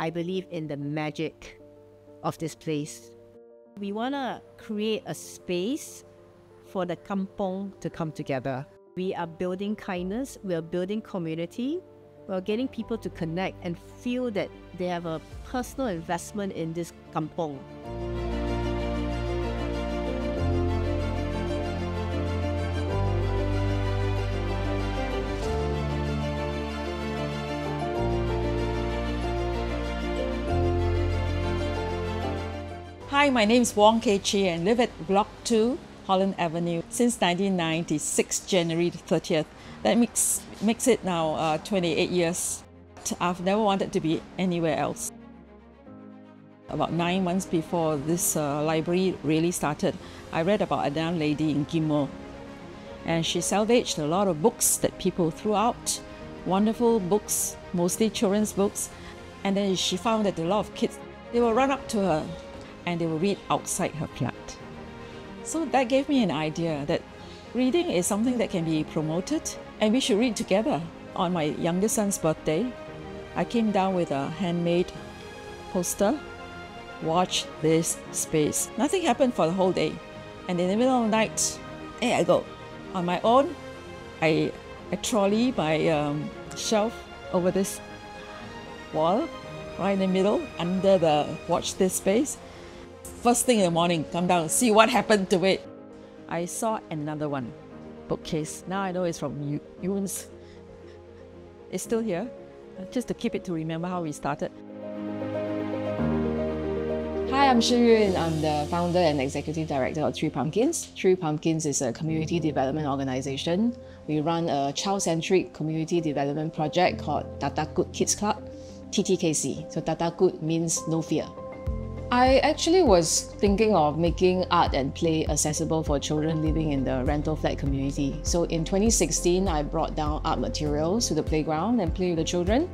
I believe in the magic of this place. We want to create a space for the kampong to come together. We are building kindness, we are building community, we're getting people to connect and feel that they have a personal investment in this kampong. Hi, my name is Wong K and live at Block 2, Holland Avenue since 1996, January 30th. That makes it now 28 years. I've never wanted to be anywhere else. About 9 months before this library really started, I read about a young lady in Gimel. And she salvaged a lot of books that people threw out, wonderful books, mostly children's books. And then she found that a lot of kids, they will run up to her and they will read outside her flat. So that gave me an idea that reading is something that can be promoted and we should read together. On my youngest son's birthday, I came down with a handmade poster, watch this space. Nothing happened for the whole day. And in the middle of the night, I go. On my own, I trolley my shelf over this wall, right in the middle, under the watch this space. First thing in the morning, come down, see what happened to it. I saw another one, bookcase. Now I know it's from Yoon's. It's still here, just to keep it to remember how we started. Hi, I'm Shir. I'm the founder and executive director of Three Pumpkins. Three Pumpkins is a community development organization. We run a child-centric community development project called Tatakut Kids Club, TTKC. So Tatakut means no fear. I actually was thinking of making art and play accessible for children living in the rental flat community. So in 2016, I brought down art materials to the playground and play with the children.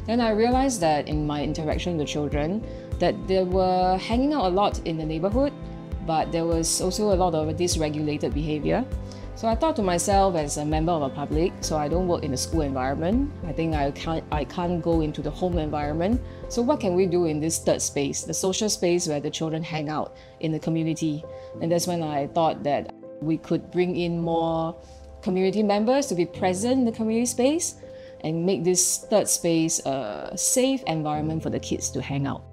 Then I realized that in my interaction with the children, that they were hanging out a lot in the neighborhood, but there was also a lot of dysregulated behavior. So I thought to myself, as a member of the public, so I don't work in the school environment, I think I can't go into the home environment. So what can we do in this third space, the social space where the children hang out in the community? And that's when I thought that we could bring in more community members to be present in the community space and make this third space a safe environment for the kids to hang out.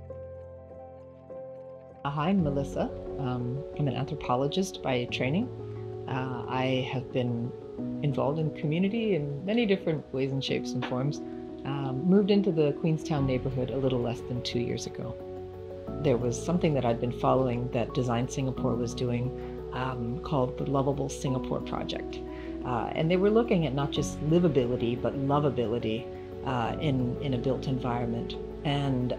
Hi, I'm Melissa. I'm an anthropologist by training. I have been involved in community in many different ways and shapes and forms. Moved into the Queenstown neighborhood a little less than 2 years ago. There was something that I'd been following that Design Singapore was doing called the Lovable Singapore Project. And they were looking at not just livability, but lovability in a built environment. And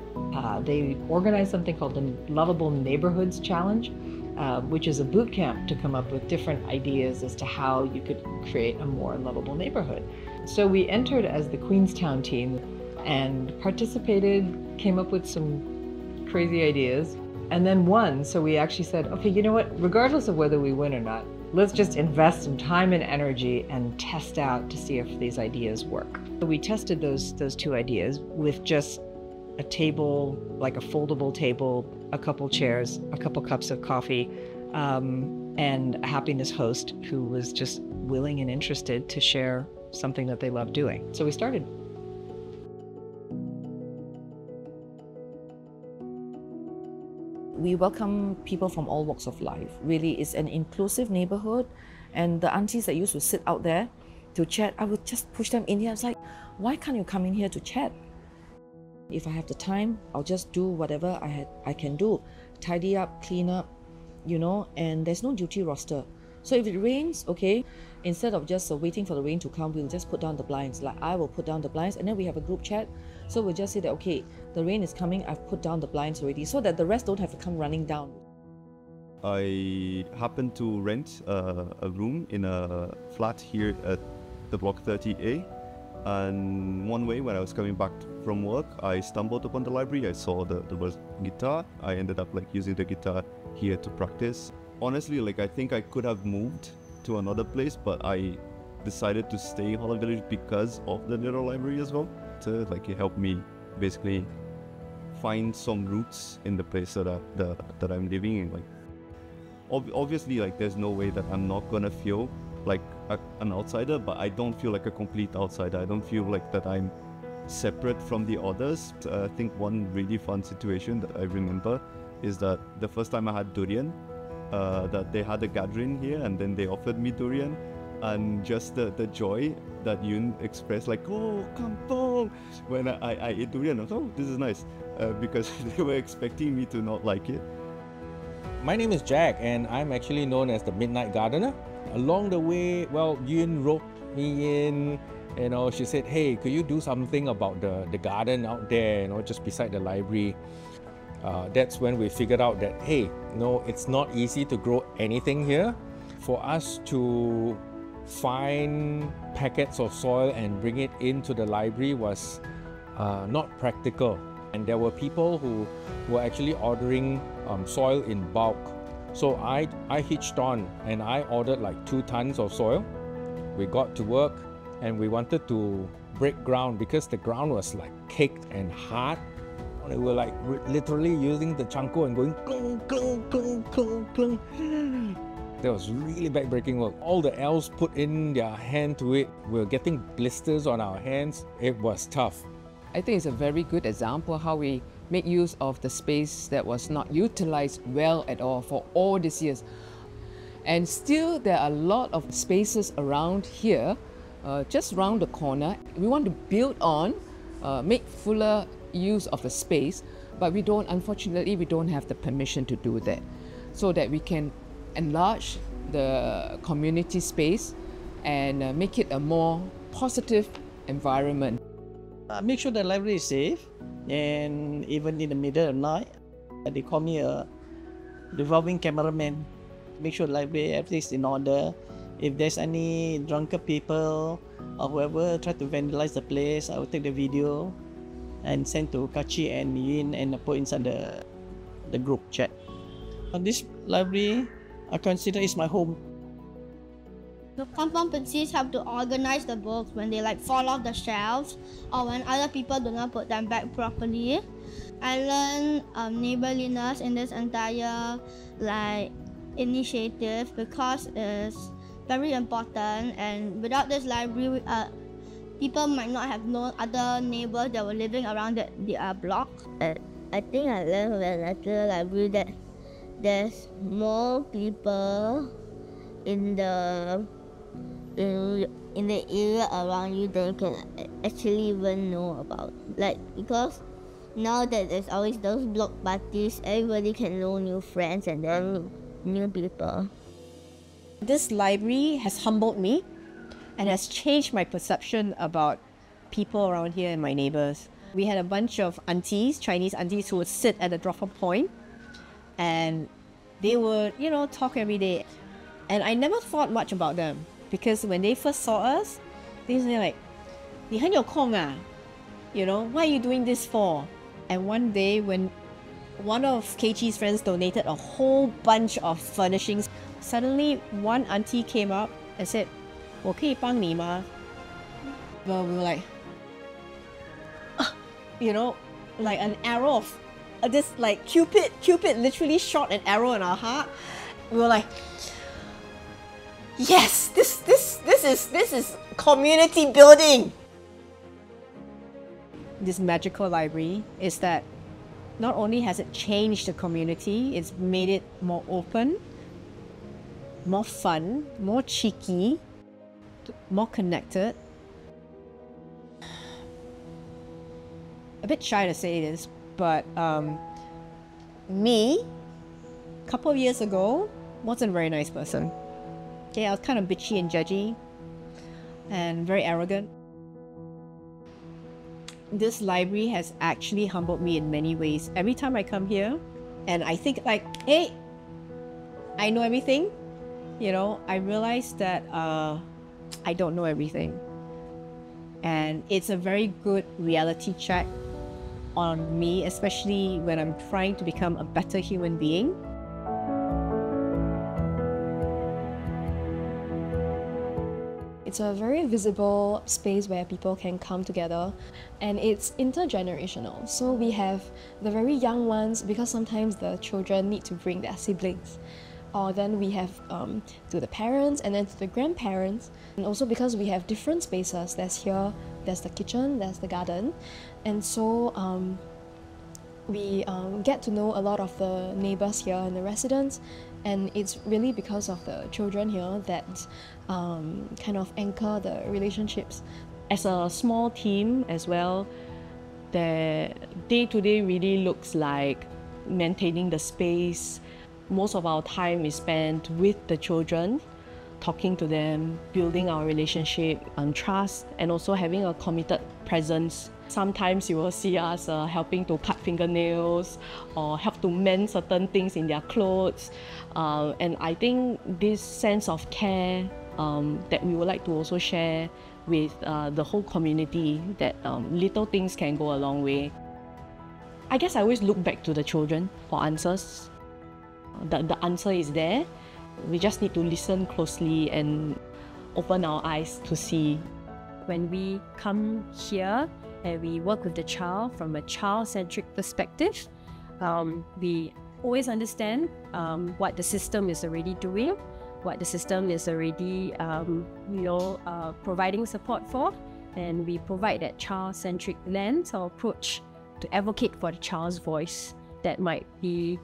they organized something called the Lovable Neighborhoods Challenge, which is a boot camp to come up with different ideas as to how you could create a more lovable neighborhood. So we entered as the Queenstown team and participated, came up with some crazy ideas, and then won. So we actually said, okay, you know what, regardless of whether we win or not, let's just invest some time and energy and test out to see if these ideas work. So we tested those two ideas with just a table, like a foldable table, a couple chairs, a couple cups of coffee, and a happiness host who was just willing and interested to share something that they love doing. So we started. We welcome people from all walks of life. Really, it's an inclusive neighborhood, and the aunties that used to sit out there to chat, I would just push them in here. I was like, why can't you come in here to chat? If I have the time, I'll just do whatever I can do. Tidy up, clean up, you know, and there's no duty roster. So if it rains, okay, instead of just waiting for the rain to come, we'll just put down the blinds. Like I will put down the blinds, and then we have a group chat. So we'll just say that, okay, the rain is coming, I've put down the blinds already, so that the rest don't have to come running down. I happened to rent a room in a flat here at the Block 30A. And one way, when I was coming back from work, I stumbled upon the library. I saw the word guitar. I ended up using the guitar here to practice. Honestly, I think I could have moved to another place, but I decided to stay in Holland Village because of the little library as well. So it helped me basically find some roots in the place that I'm living in. Like, obviously, like, there's no way that I'm not gonna feel like an outsider, but I don't feel like a complete outsider. I don't feel like that I'm separate from the others. I think one really fun situation that I remember is that the first time I had durian, that they had a gathering here, and then they offered me durian, and just the joy that Yun expressed, like, oh, kampong, when I ate durian, I was, oh, this is nice, because they were expecting me to not like it. My name is Jack, and I'm actually known as the Midnight Gardener. Along the way, well, Yun roped me in. You know, she said, hey, could you do something about the garden out there, you know, just beside the library? That's when we figured out that, hey, no, it's not easy to grow anything here. For us to find packets of soil and bring it into the library was not practical. And there were people who were actually ordering soil in bulk. So I hitched on and I ordered like 2 tons of soil. We got to work and we wanted to break ground because the ground was like caked and hard. We were like literally using the chanko and going clunk, clunk, clunk, clunk, clunk. That was really back-breaking work. All the elves put in their hand to it. We were getting blisters on our hands. It was tough. I think it's a very good example how we make use of the space that was not utilized well at all for all these years. And still there are a lot of spaces around here, just around the corner. We want to build on, make fuller use of the space, but unfortunately we don't have the permission to do that. So that we can enlarge the community space and make it a more positive environment. Make sure the library is safe, and even in the middle of the night, they call me a revolving cameraman. Make sure the library, everything is in order. If there's any drunken people or whoever try to vandalize the place, I will take the video and send to Kachi and Yin and put inside the group chat. This library I consider is my home. The kampong pensis have to organize the books when they like fall off the shelves or when other people do not put them back properly. I learned neighborliness in this entire initiative because it's very important, and without this library, people might not have known other neighbors that were living around the block. I think I learned when I the library that there's more people in the area around you than you can actually even know about. Like, because now that there's always those block parties, everybody can know new friends and then new people. This library has humbled me and has changed my perception about people around here and my neighbors. We had a bunch of aunties, Chinese aunties, who would sit at the drop-off point and they would, talk every day. And I never thought much about them because when they first saw us, they were like, 你很有空啊? What are you doing this for? And one day when one of Keiichi's friends donated a whole bunch of furnishings, suddenly one auntie came up and said, 我可以帮你吗? Well, we were like, like an arrow of this, like Cupid literally shot an arrow in our heart. We were like, yes, this is community building. This magical library is that not only has it changed the community, it's made it more open, more fun, more cheeky, more connected. A bit shy to say this, but me, a couple of years ago, wasn't a very nice person. Okay, I was kind of bitchy and judgy and very arrogant. This library has actually humbled me in many ways. Every time I come here and I think like, hey, I know everything, I realize that I don't know everything. And it's a very good reality check on me, especially when I'm trying to become a better human being. It's a very visible space where people can come together, and it's intergenerational. So we have the very young ones, because sometimes the children need to bring their siblings. Or then we have to the parents and then to the grandparents. And also because we have different spaces, there's the kitchen, there's the garden. And so we get to know a lot of the neighbors here and the residents. And it's really because of the children here that kind of anchor the relationships. As a small team as well, the day-to-day really looks like maintaining the space. Most of our time is spent with the children, talking to them, building our relationship and trust, and also having a committed presence. Sometimes you will see us helping to cut fingernails or help to mend certain things in their clothes. And I think this sense of care that we would like to also share with the whole community, that little things can go a long way. I guess I always look back to the children for answers. The answer is there. We just need to listen closely and open our eyes to see. When we come here and we work with the child from a child-centric perspective, we always understand what the system is already doing, what the system is already providing support for, and we provide that child-centric lens or approach to advocate for the child's voice that might be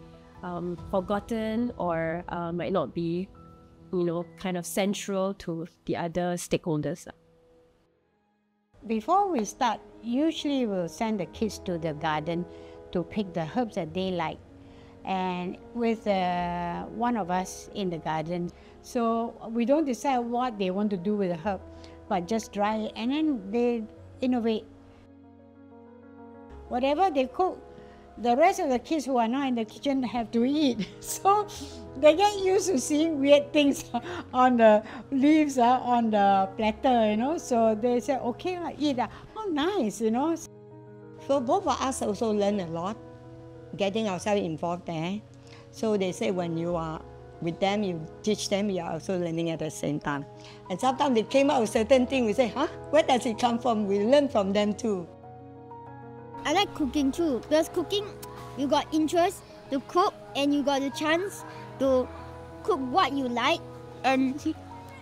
forgotten or might not be, kind of central to the other stakeholders. Before we start, usually we'll send the kids to the garden to pick the herbs that they like, and with one of us in the garden. So we don't decide what they want to do with the herb, but just dry it, and then they innovate. Whatever they cook, the rest of the kids who are not in the kitchen have to eat. So they get used to seeing weird things on the leaves, on the platter, So they say, okay, eat. Oh, nice, So both of us also learn a lot, getting ourselves involved there. So they say when you are with them, you teach them, you are also learning at the same time. And sometimes they came out with certain things, we say, where does it come from? We learn from them too. I like cooking too, because cooking, you got interest to cook and you got the chance to cook what you like. And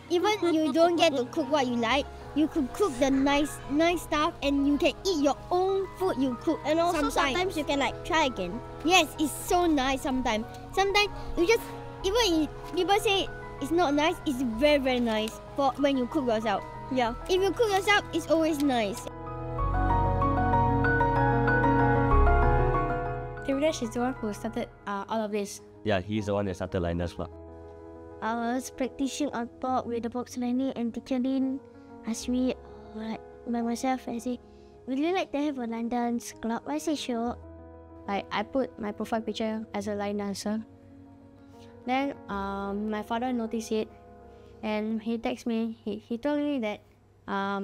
even you don't get to cook what you like, you could cook the nice stuff and you can eat your own food you cook. And also sometimes you can try again. Yes, it's so nice sometimes. Sometimes you just, even if people say it's not nice, it's very, very nice for when you cook yourself. Yeah, if you cook yourself, it's always nice. Trividesh is the one who started all of this. Yeah, he's the one that started Liners Club. I was practicing on top with the box lining, and teacher Lin asked me, by myself, I say, would you like to have a line dance club? I say, sure. I put my profile picture as a line dancer. Then my father noticed it, and he texted me. He told me that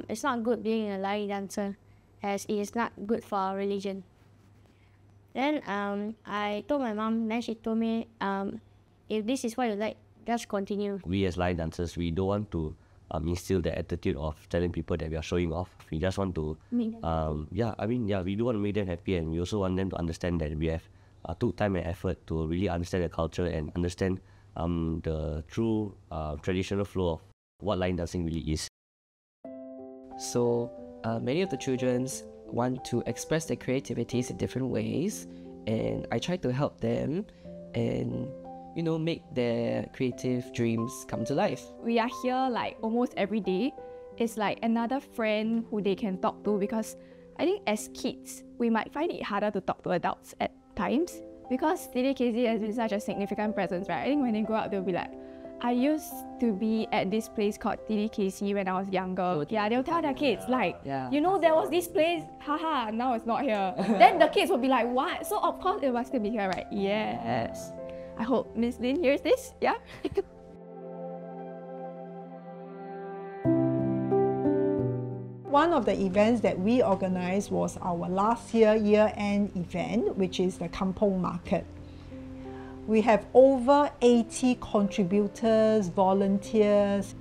it's not good being a line dancer, as it is not good for our religion. Then I told my mom, then she told me, if this is what you like, just continue. We as line dancers, we don't want to instill the attitude of telling people that we are showing off. We just want to, we do want to make them happy, and we also want them to understand that we have took time and effort to really understand the culture and understand the true traditional flow of what line dancing really is. So many of the children want to express their creativities in different ways, and I try to help them and make their creative dreams come to life. We are here almost every day. It's like another friend who they can talk to, because I think as kids we might find it harder to talk to adults at times, because TDKC has been such a significant presence, right? I think when they grow up they'll be like, I used to be at this place called TDKC when I was younger. Yeah, they'll tell their kids there was this place, haha, now it's not here. Then the kids will be like, what? So of course it must still be here, right? Yes. I hope Miss Lin hears this, yeah? One of the events that we organized was our last year-end event, which is the Kampong Market. We have over 80 contributors, volunteers,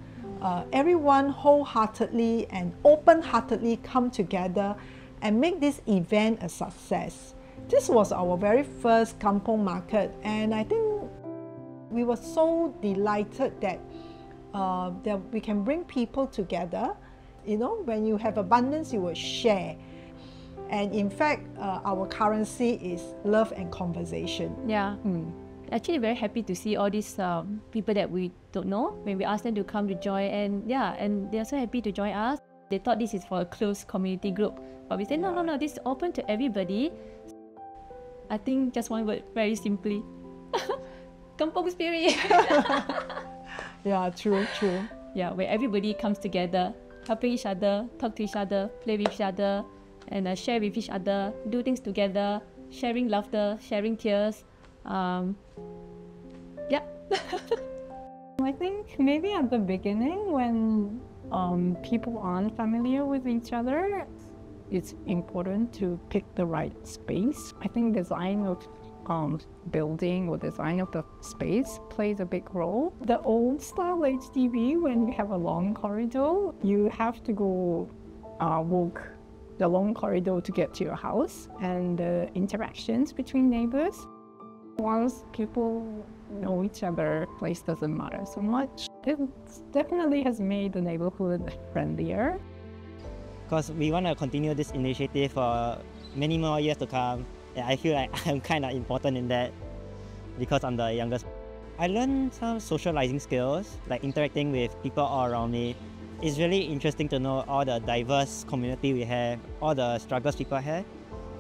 everyone wholeheartedly and open-heartedly come together and make this event a success. This was our very first kampong market, and I think we were so delighted that we can bring people together. You know, when you have abundance, you will share. And in fact, our currency is love and conversation. Yeah. Actually very happy to see all these people that we don't know when we ask them to come to join, and yeah, and they're so happy to join us. They thought this is for a closed community group, but we said no, this is open to everybody. I think just one word, very simply, kampong spirit. Yeah, true. Yeah, where everybody comes together, helping each other, talk to each other, play with each other, and share with each other, do things together, sharing laughter, sharing tears. Yeah. I think maybe at the beginning when people aren't familiar with each other, it's important to pick the right space. I think design of building or design of the space plays a big role. The old style HDB, when you have a long corridor, you have to go walk the long corridor to get to your house, and the interactions between neighbors. Once people know each other, place doesn't matter so much. It definitely has made the neighborhood friendlier. Because we want to continue this initiative for many more years to come. And I feel like I'm kind of important in that because I'm the youngest. I learned some socializing skills, like interacting with people all around me. It's really interesting to know all the diverse community we have, all the struggles people have.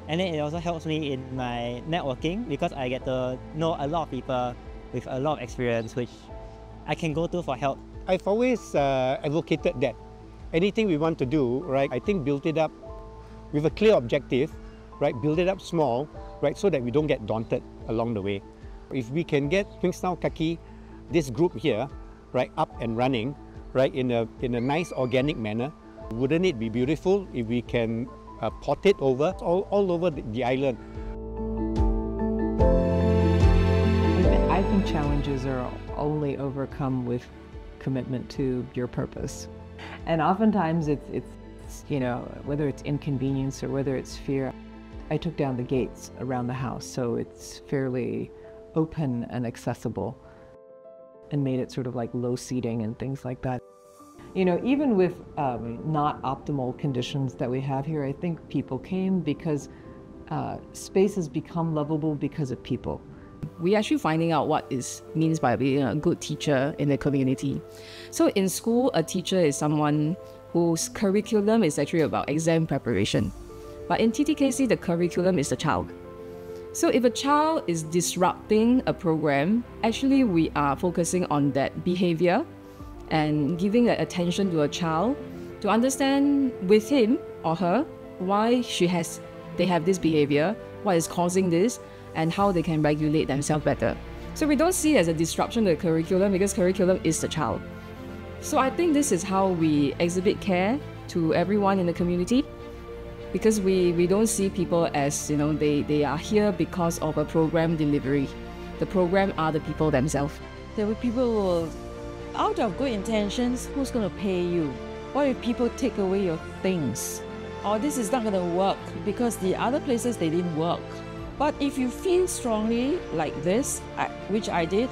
And then it also helps me in my networking because I get to know a lot of people with a lot of experience, which I can go to for help. I've always advocated that anything we want to do, right, I think build it up with a clear objective, right, build it up small, right, so that we don't get daunted along the way. If we can get Queenstown Kaki, this group here, right, up and running, right, in a nice organic manner, wouldn't it be beautiful if we can port it over all over the island? I think challenges are only overcome with commitment to your purpose. And oftentimes it's you know, whether it's inconvenience or whether it's fear. I took down the gates around the house so it's fairly open and accessible, and made it sort of like low seating and things like that. You know, even with not optimal conditions that we have here, I think people came because space has become lovable because of people. We're actually finding out what is means by being a good teacher in the community. So in school, a teacher is someone whose curriculum is actually about exam preparation. But in TTKC, the curriculum is the child. So if a child is disrupting a program, actually we are focusing on that behavior and giving attention to a child to understand with him or her why they have this behavior, what is causing this, and how they can regulate themselves better. So we don't see it as a disruption to the curriculum because curriculum is the child. So I think this is how we exhibit care to everyone in the community, because we don't see people as, you know, they are here because of a program delivery. The program are the people themselves. There were people who were out of good intentions. Who's going to pay you? What if people take away your things? Or this is not going to work because the other places they didn't work. But if you feel strongly like this, which I did,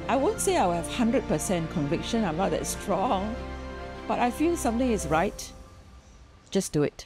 I won't say I have 100% conviction, I'm not that strong, but I feel something is right, just do it.